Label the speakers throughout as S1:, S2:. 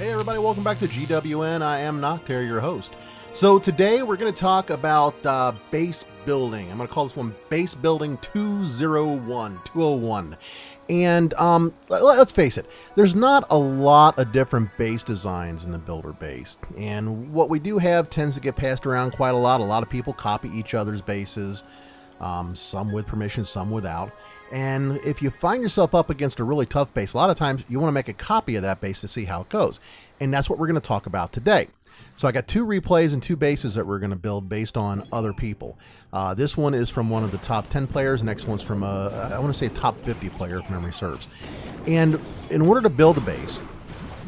S1: Hey everybody, welcome back to GWN. I am Noctair, your host. So today we're going to talk about base building. I'm going to call this one Base Building 201. And let's face it, there's not a lot of different base designs in the builder base. And what we do have tends to get passed around quite a lot. A lot of people copy each other's bases, some with permission, some without. And if you find yourself up against a really tough base, a lot of times you want to make a copy of that base to see how it goes. And that's what we're going to talk about today. So I got two replays and two bases that we're going to build based on other people. This one is from one of the top 10 players. Next one's from I want to say a top 50 player if memory serves. And in order to build a base,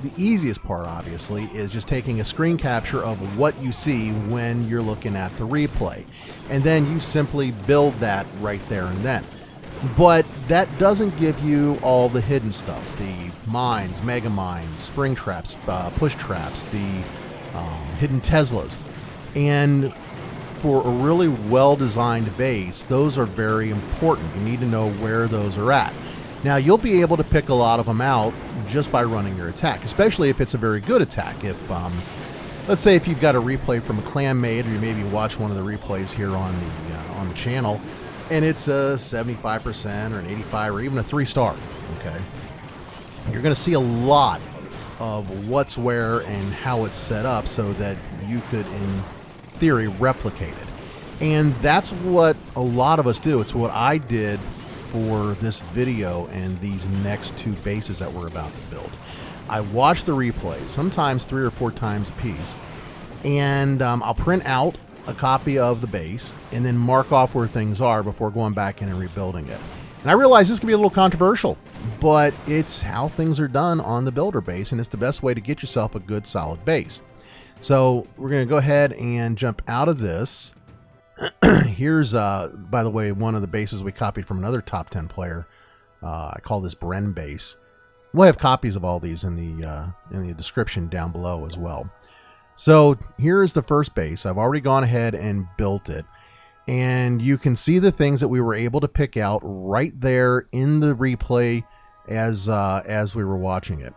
S1: the easiest part obviously is just taking a screen capture of what you see when you're looking at the replay. And then you simply build that right there and then. But that doesn't give you all the hidden stuff, the mines, mega mines, spring traps, push traps, the hidden Teslas. And for a really well-designed base, those are very important. You need to know where those are at. Now, you'll be able to pick a lot of them out just by running your attack, especially if it's a very good attack. If, let's say if you've got a replay from a clan made, or you maybe watch one of the replays here on the channel, and it's a 75% or an 85 or even a 3-star, okay? You're going to see a lot of what's where and how it's set up so that you could, in theory, replicate it. And that's what a lot of us do. It's what I did for this video and these next two bases that we're about to build. I watch the replays, sometimes 3 or 4 times a piece, and I'll print out a copy of the base and then mark off where things are before going back in and rebuilding it. And I realize this can be a little controversial, but it's how things are done on the builder base, and it's the best way to get yourself a good solid base. So we're going to go ahead and jump out of this. Here's, by the way, one of the bases we copied from another top 10 player. I call this BrenBase. We'll have copies of all these in the description down below as well. So here's the first base. I've already gone ahead and built it. And you can see the things that we were able to pick out right there in the replay as we were watching it.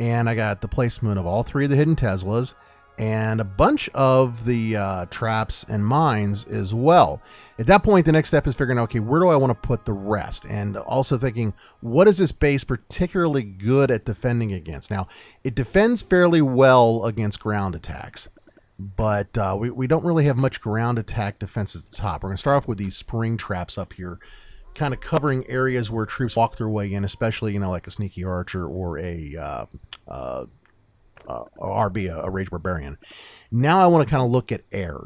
S1: And I got the placement of all 3 of the hidden Teslas and a bunch of the traps and mines as well. At that point, the next step is figuring out, okay, where do I want to put the rest? And also thinking, what is this base particularly good at defending against? Now, it defends fairly well against ground attacks, but we don't really have much ground attack defense at the top. We're going to start off with these spring traps up here, kind of covering areas where troops walk their way in, especially, like a sneaky archer or a RB, a Rage Barbarian. Now I want to kind of look at air.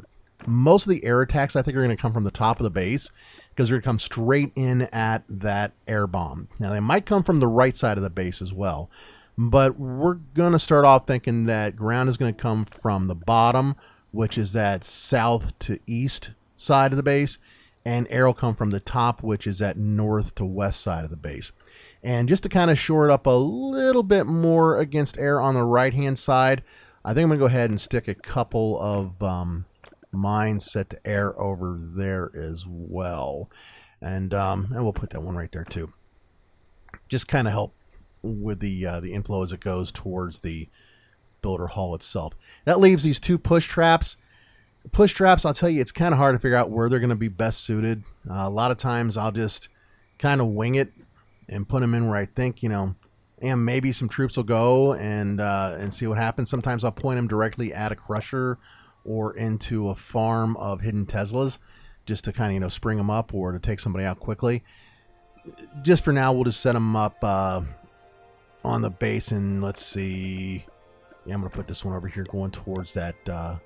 S1: Most of the air attacks I think are going to come from the top of the base because they're going to come straight in at that air bomb. Now they might come from the right side of the base as well, but we're going to start off thinking that ground is going to come from the bottom, which is that south to east side of the base, and air will come from the top, which is that north to west side of the base. And just to kind of shore it up a little bit more against air on the right-hand side, I think I'm going to go ahead and stick a couple of mines set to air over there as well. And we'll put that one right there too. Just kind of help with the inflow as it goes towards the builder hall itself. That leaves these 2 push traps. Push traps, I'll tell you, it's kind of hard to figure out where they're going to be best suited. A lot of times I'll just kind of wing it and put them in where I think, and maybe some troops will go and see what happens. Sometimes I'll point them directly at a crusher or into a farm of hidden Teslas just to kind of, spring them up or to take somebody out quickly. Just for now, we'll just set them up on the base, and let's see. Yeah, I'm going to put this one over here going towards that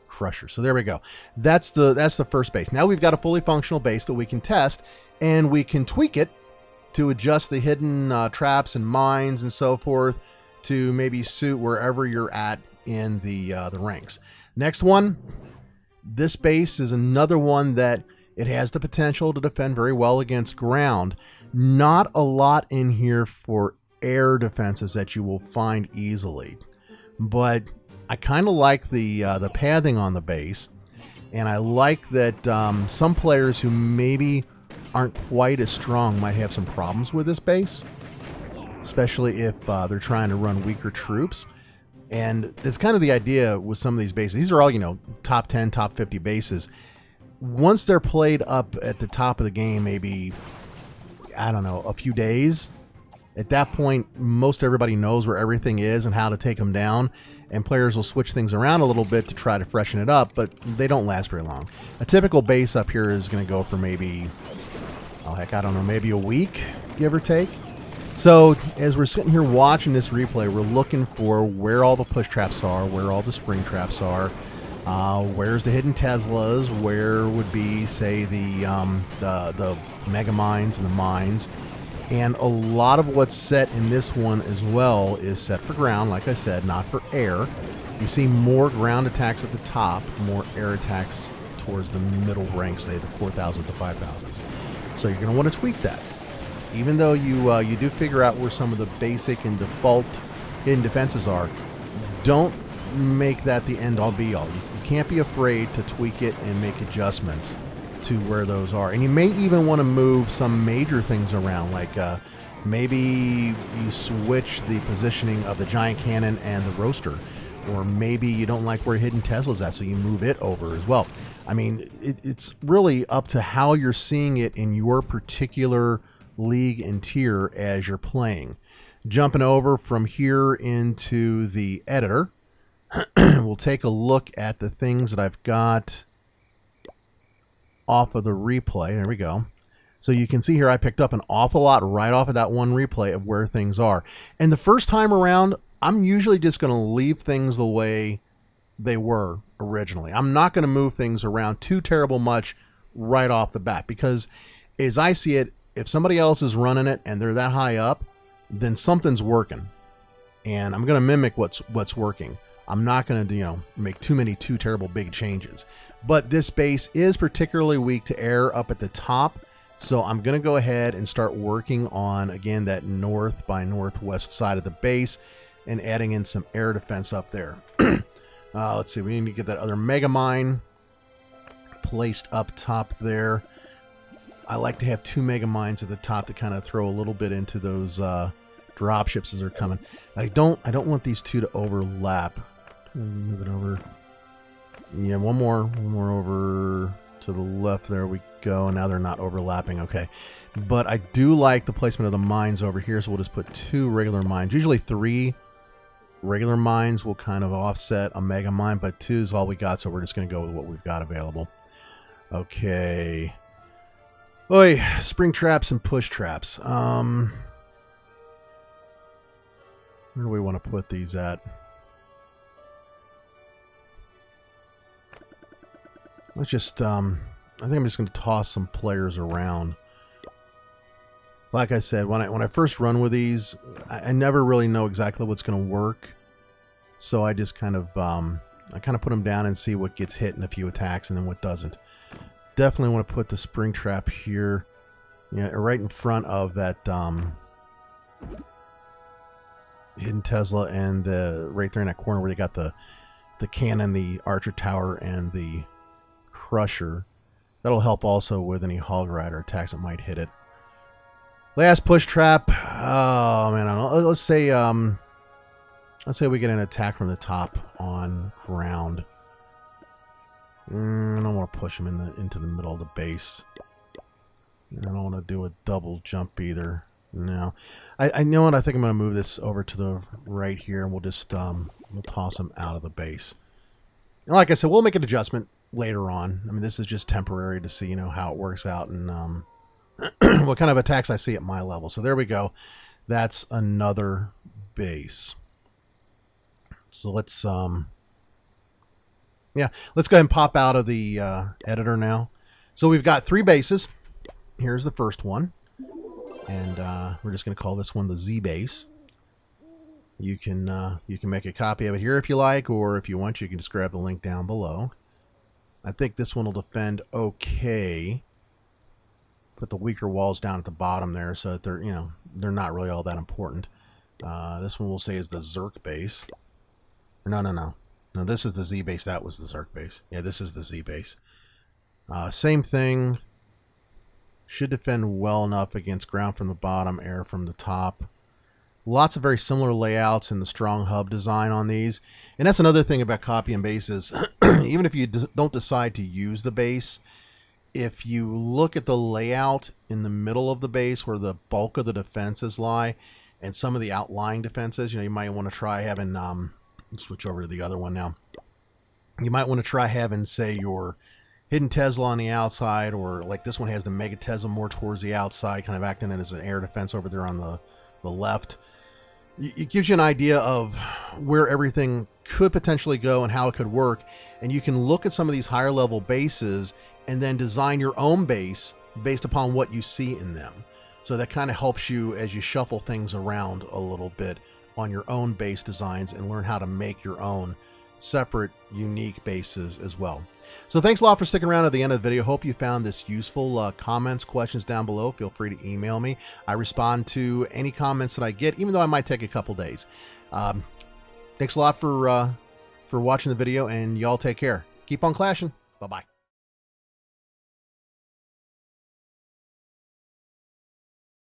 S1: crusher. So there we go. That's the first base. Now we've got a fully functional base that we can test, and we can tweak it to adjust the hidden traps and mines and so forth to maybe suit wherever you're at in the ranks. Next one, this base is another one that it has the potential to defend very well against ground. Not a lot in here for air defenses that you will find easily, but I kind of like the pathing on the base, and I like that some players who maybe aren't quite as strong might have some problems with this base, especially if they're trying to run weaker troops. And it's kind of the idea with some of these bases. These are all, you know, top 10, top 50 bases. Once they're played up at the top of the game, maybe, I don't know, a few days, at that point, most everybody knows where everything is and how to take them down, and players will switch things around a little bit to try to freshen it up, but they don't last very long. A typical base up here is going to go for maybe, oh heck, I don't know, maybe a week, give or take. So as we're sitting here watching this replay, we're looking for where all the push traps are, where all the spring traps are, where's the hidden Teslas, where would be, say, the mega mines and the mines. And a lot of what's set in this one as well is set for ground, like I said, not for air. You see more ground attacks at the top, more air attacks towards the middle ranks, say the 4,000s to 5,000s. So you're going to want to tweak that. Even though you do figure out where some of the basic and default hidden defenses are, don't make that the end-all be-all. You can't be afraid to tweak it and make adjustments to where those are. And you may even want to move some major things around, like maybe you switch the positioning of the giant cannon and the roaster, or maybe you don't like where hidden Tesla's at, so you move it over as well. I mean, it's really up to how you're seeing it in your particular league and tier as you're playing. Jumping over from here into the editor, we'll take a look at the things that I've got off of the replay. There we go. So you can see here I picked up an awful lot right off of that one replay of where things are. And the first time around, I'm usually just going to leave things the way they were originally. I'm not going to move things around too terrible much right off the bat, because as I see it, if somebody else is running it and they're that high up, then something's working. And I'm going to mimic what's working. I'm not going to, make too terrible big changes. But this base is particularly weak to air up at the top, so I'm going to go ahead and start working on, again, that north by northwest side of the base and adding in some air defense up there. Let's see, we need to get that other mega mine placed up top there. I like to have 2 mega mines at the top to kind of throw a little bit into those drop ships as they're coming. I don't want these two to overlap. Move it over. Yeah, one more over to the left. There we go. Now they're not overlapping. Okay. But I do like the placement of the mines over here, so we'll just put 2 regular mines. Usually 3 regular mines will kind of offset a mega mine, but 2 is all we got, so we're just going to go with what we've got available. Okay. Oi, spring traps and push traps. Where do we want to put these at? Let's just, I think I'm just going to toss some players around. Like I said, when I first run with these, I never really know exactly what's going to work. So I just kind of, put them down and see what gets hit in a few attacks and then what doesn't. Definitely want to put the spring trap here, right in front of that hidden Tesla, and right there in that corner where they got the cannon, the archer tower, and the crusher. That'll help also with any hog rider attacks that might hit it. Last push trap. Oh man, I don't know. Let's say we get an attack from the top on ground. I don't want to push him into the middle of the base. I don't want to do a double jump either. No. I know what, I think I'm going to move this over to the right here, and we'll just we'll toss him out of the base. And like I said, we'll make an adjustment later on. I mean, this is just temporary to see, how it works out and what kind of attacks I see at my level. So there we go. That's another base. So let's let's go ahead and pop out of the editor now. So we've got 3 bases. Here's the first one. And we're just going to call this one the ZiBase. You can make a copy of it here if you like, or if you want, you can just grab the link down below. I think this one will defend okay. Put the weaker walls down at the bottom there so that they're not really all that important. This one we'll say is the ZerkBase. No, this is the ZiBase. That was the ZerkBase. Yeah, this is the ZiBase. Same thing. Should defend well enough against ground from the bottom, air from the top. Lots of very similar layouts in the strong hub design on these. And that's another thing about copy and base is even if you don't decide to use the base, if you look at the layout in the middle of the base where the bulk of the defenses lie and some of the outlying defenses, you might want to try having, switch over to the other one now. You might want to try having, say, your hidden Tesla on the outside, or like this one has the Mega Tesla more towards the outside, kind of acting as an air defense over there on the left. It gives you an idea of where everything could potentially go and how it could work. And you can look at some of these higher level bases and then design your own base based upon what you see in them. So that kind of helps you as you shuffle things around a little bit on your own base designs and learn how to make your own separate, unique bases as well. So thanks a lot for sticking around at the end of the video. Hope you found this useful. Comments, questions down below, feel free to email me. I respond to any comments that I get, even though I might take a couple days. Thanks a lot for watching the video, and y'all take care. Keep on clashing. Bye-bye.